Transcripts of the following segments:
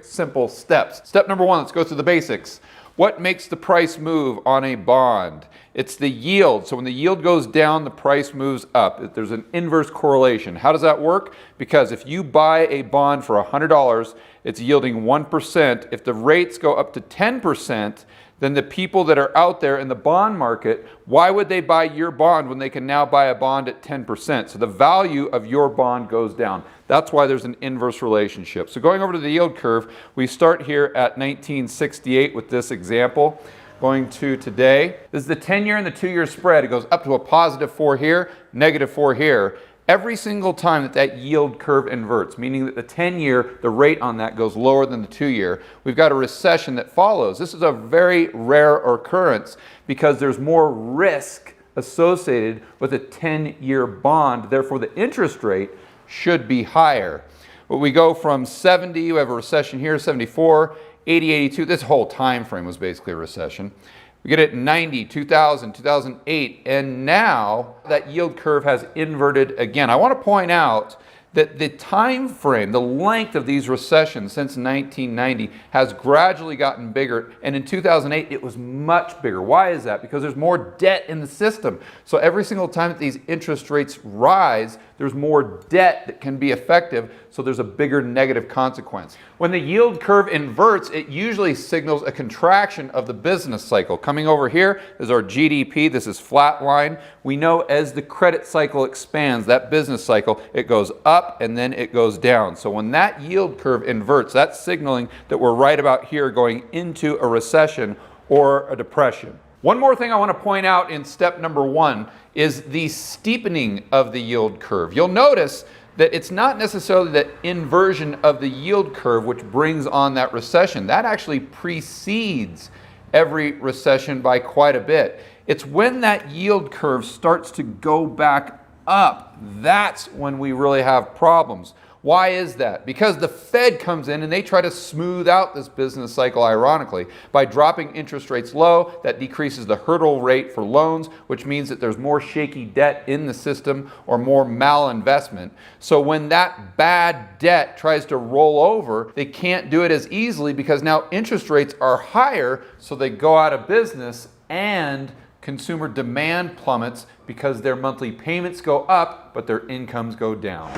simple steps. Step number one, let's go through the basics. What makes the price move on a bond? It's the yield. So when the yield goes down, the price moves up. There's an inverse correlation. How does that work? Because if you buy a bond for $100, it's yielding 1%. If the rates go up to 10%, then the people that are out there in the bond market, why would they buy your bond when they can now buy a bond at 10%? So the value of your bond goes down. That's why there's an inverse relationship. So going over to the yield curve, we start here at 1968 with this example. Going to today, this is the 10-year and the 2-year spread. It goes up to a +4 here, -4 here. Every single time that yield curve inverts, meaning that the 10-year, the rate on that goes lower than the 2-year, we've got a recession that follows. This is a very rare occurrence because there's more risk associated with a 10-year bond. Therefore, the interest rate should be higher. But we go from 70, we have a recession here, 74, 80, 82. This whole time frame was basically a recession. We get it in 90, 2000, 2008, and now that yield curve has inverted again. I want to point out that the time frame, the length of these recessions since 1990 has gradually gotten bigger, and in 2008 it was much bigger. Why is that? Because there's more debt in the system. So every single time that these interest rates rise, there's more debt that can be effective, so there's a bigger negative consequence. When the yield curve inverts, it usually signals a contraction of the business cycle. Coming over here is our GDP. This is flat line. We know as the credit cycle expands, that business cycle, it goes up and then it goes down. So when that yield curve inverts, that's signaling that we're right about here going into a recession or a depression. One more thing I want to point out in step number one is the steepening of the yield curve. You'll notice that it's not necessarily the inversion of the yield curve which brings on that recession. That actually precedes every recession by quite a bit. It's when that yield curve starts to go back up, that's when we really have problems. Why is that? Because the Fed comes in and they try to smooth out this business cycle, ironically. By dropping interest rates low, that decreases the hurdle rate for loans, which means that there's more shaky debt in the system or more malinvestment. So when that bad debt tries to roll over, they can't do it as easily because now interest rates are higher, so they go out of business and consumer demand plummets because their monthly payments go up, but their incomes go down.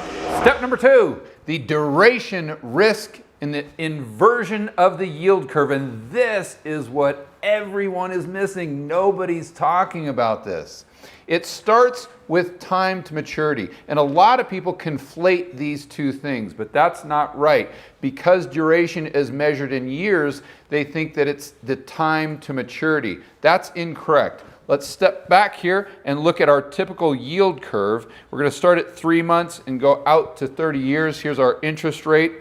Step number two, the duration risk in the inversion of the yield curve. And this is what everyone is missing. Nobody's talking about this. It starts with time to maturity. And a lot of people conflate these two things, but that's not right. Because duration is measured in years, they think that it's the time to maturity. That's incorrect. Let's step back here and look at our typical yield curve. We're going to start at 3 months and go out to 30 years. Here's our interest rate.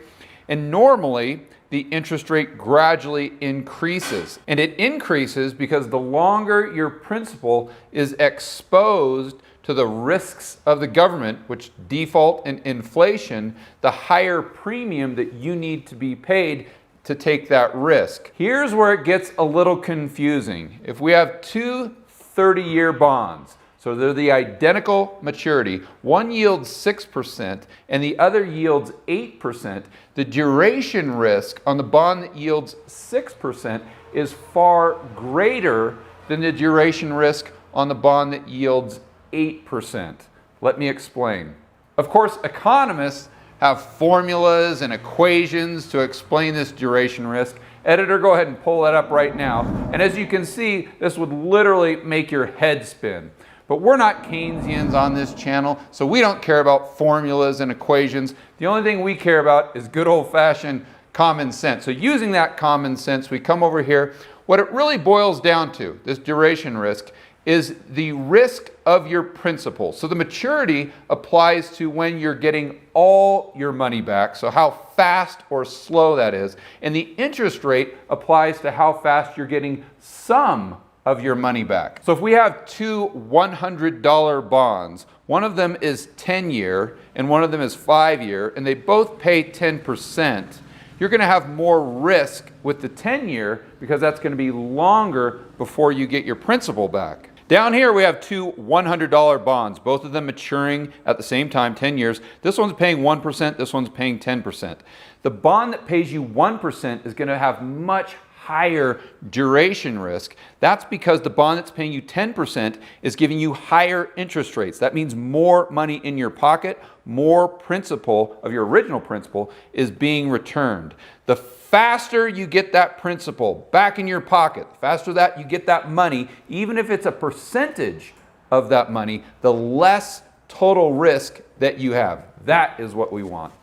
And normally, the interest rate gradually increases. And it increases because the longer your principal is exposed to the risks of the government, which default and inflation, the higher premium that you need to be paid to take that risk. Here's where it gets a little confusing. If we have two 30-year bonds, so they're the identical maturity, one yields 6% and the other yields 8%, the duration risk on the bond that yields 6% is far greater than the duration risk on the bond that yields 8%. Let me explain. Of course, economists have formulas and equations to explain this duration risk. Editor, go ahead and pull that up right now. And as you can see, this would literally make your head spin. But we're not Keynesians on this channel, so we don't care about formulas and equations. The only thing we care about is good old-fashioned common sense. So using that common sense, we come over here. What it really boils down to, this duration risk, is the risk of your principal. So the maturity applies to when you're getting all your money back, so how fast or slow that is. And the interest rate applies to how fast you're getting some of your money back. So if we have two $100 bonds, one of them is 10-year and one of them is 5-year, and they both pay 10%, you're going to have more risk with the 10-year because that's going to be longer before you get your principal back. Down here we have two $100 bonds, both of them maturing at the same time, 10 years. This one's paying 1%, this one's paying 10%. The bond that pays you 1% is going to have much higher duration risk. That's because the bond that's paying you 10% is giving you higher interest rates. That means more money in your pocket, more principal of your original principal is being returned. The faster you get that principal back in your pocket, the faster that you get that money, even if it's a percentage of that money, the less total risk that you have. That is what we want.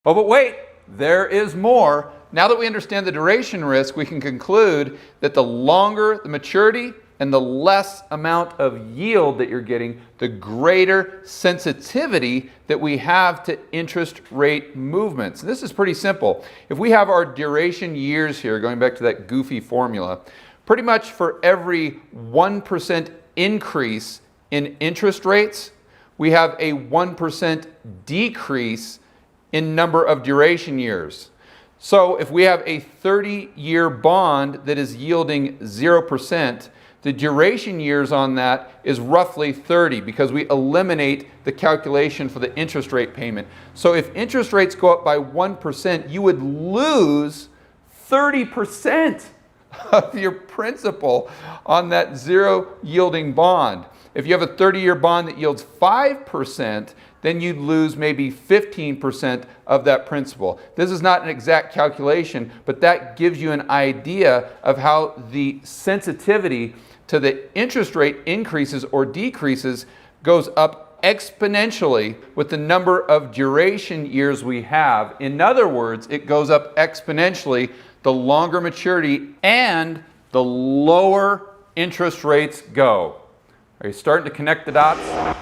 Oh, but wait, there is more. Now that we understand the duration risk, we can conclude that the longer the maturity and the less amount of yield that you're getting, the greater sensitivity that we have to interest rate movements. And this is pretty simple. If we have our duration years here, going back to that goofy formula, pretty much for every 1% increase in interest rates, we have a 1% decrease in number of duration years. So if we have a 30-year bond that is yielding 0%, the duration years on that is roughly 30 because we eliminate the calculation for the interest rate payment. So if interest rates go up by 1%, you would lose 30% of your principal on that zero yielding bond. If you have a 30-year bond that yields 5%, then you'd lose maybe 15% of that principal. This is not an exact calculation, but that gives you an idea of how the sensitivity to the interest rate increases or decreases goes up exponentially with the number of duration years we have. In other words, it goes up exponentially the longer maturity and the lower interest rates go. Are you starting to connect the dots?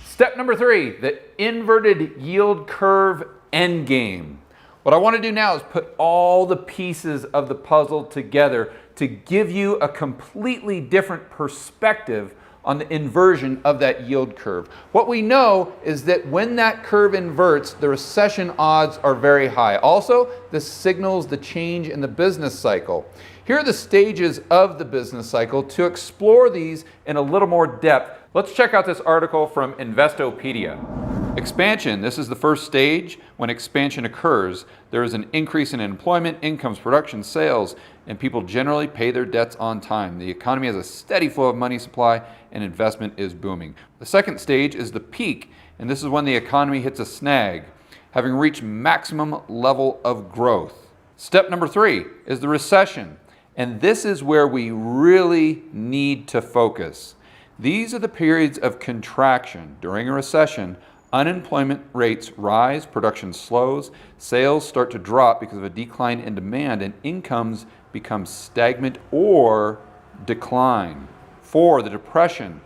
Step number 3, the inverted yield curve endgame. What I want to do now is put all the pieces of the puzzle together to give you a completely different perspective on the inversion of that yield curve. What we know is that when that curve inverts, the recession odds are very high. Also, this signals the change in the business cycle. Here are the stages of the business cycle. To explore these in a little more depth, let's check out this article from Investopedia. Expansion. This is the first stage. When expansion occurs, there is an increase in employment, incomes, production, sales, and people generally pay their debts on time. The economy has a steady flow of money supply and investment is booming. The second stage is the peak, and this is when the economy hits a snag, having reached maximum level of growth. Step number 3 is the recession, and this is where we really need to focus. These are the periods of contraction. During a recession, unemployment rates rise, production slows, sales start to drop because of a decline in demand, and incomes become stagnant or decline. 4, the depression.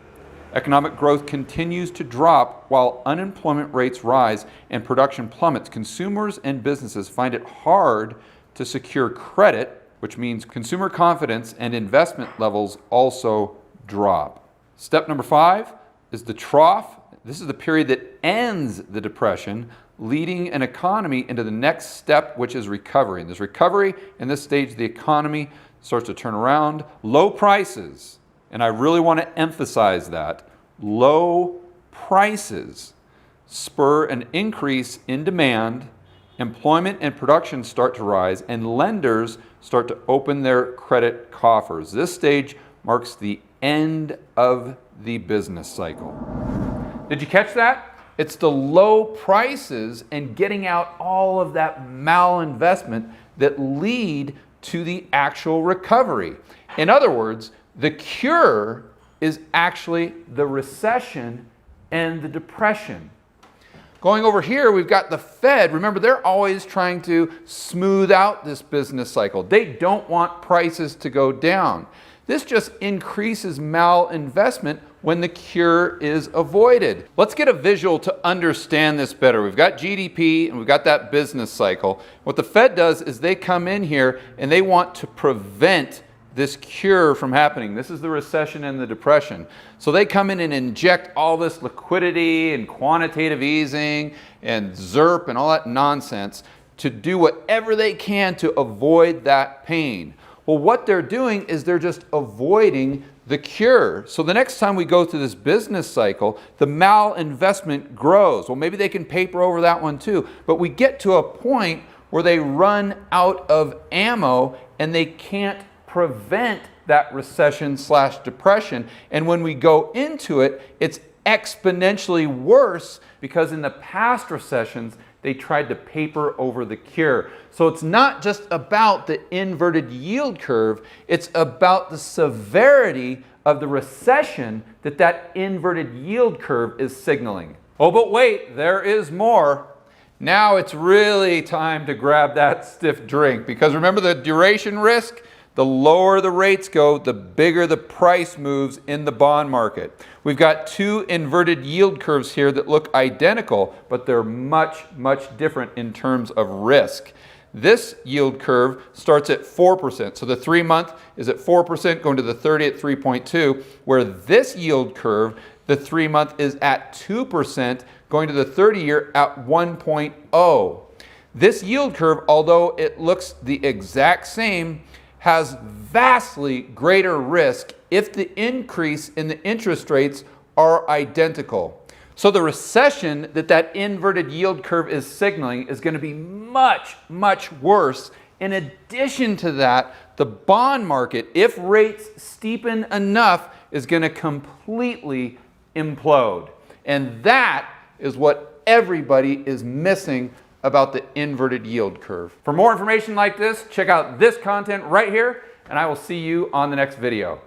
Economic growth continues to drop while unemployment rates rise and production plummets. Consumers and businesses find it hard to secure credit, which means consumer confidence and investment levels also drop. Step number 5 is the trough. This is the period that ends the depression, leading an economy into the next step, which is recovery. In this recovery, in this stage, the economy starts to turn around. Low prices, and I really want to emphasize that, low prices spur an increase in demand, employment and production start to rise, and lenders start to open their credit coffers. This stage marks the end of the business cycle. Did you catch that? It's the low prices and getting out all of that malinvestment that lead to the actual recovery. In other words, the cure is actually the recession and the depression. Going over here, we've got the Fed. Remember, they're always trying to smooth out this business cycle. They don't want prices to go down. This just increases malinvestment when the cure is avoided. Let's get a visual to understand this better. We've got GDP and we've got that business cycle. What the Fed does is they come in here and they want to prevent this cure from happening. This is the recession and the depression. So they come in and inject all this liquidity and quantitative easing and ZERP and all that nonsense to do whatever they can to avoid that pain. Well, what they're doing is they're just avoiding the cure. So the next time we go through this business cycle, the malinvestment grows. Well, maybe they can paper over that one too, but we get to a point where they run out of ammo and they can't prevent that recession/depression. And when we go into it, it's exponentially worse because in the past recessions, they tried to paper over the cure. So it's not just about the inverted yield curve, it's about the severity of the recession that inverted yield curve is signaling. Oh, but wait, there is more. Now it's really time to grab that stiff drink, because remember the duration risk? The lower the rates go, the bigger the price moves in the bond market. We've got two inverted yield curves here that look identical, but they're much, much different in terms of risk. This yield curve starts at 4%. So the 3-month is at 4%, going to the 30 at 3.2, where this yield curve, the 3-month is at 2%, going to the 30-year at 1.0. This yield curve, although it looks the exact same, has vastly greater risk if the increase in the interest rates are identical. So the recession that inverted yield curve is signaling is going to be much, much worse. In addition to that, the bond market, if rates steepen enough, is going to completely implode. And that is what everybody is missing about the inverted yield curve. For more information like this, check out this content right here, and I will see you on the next video.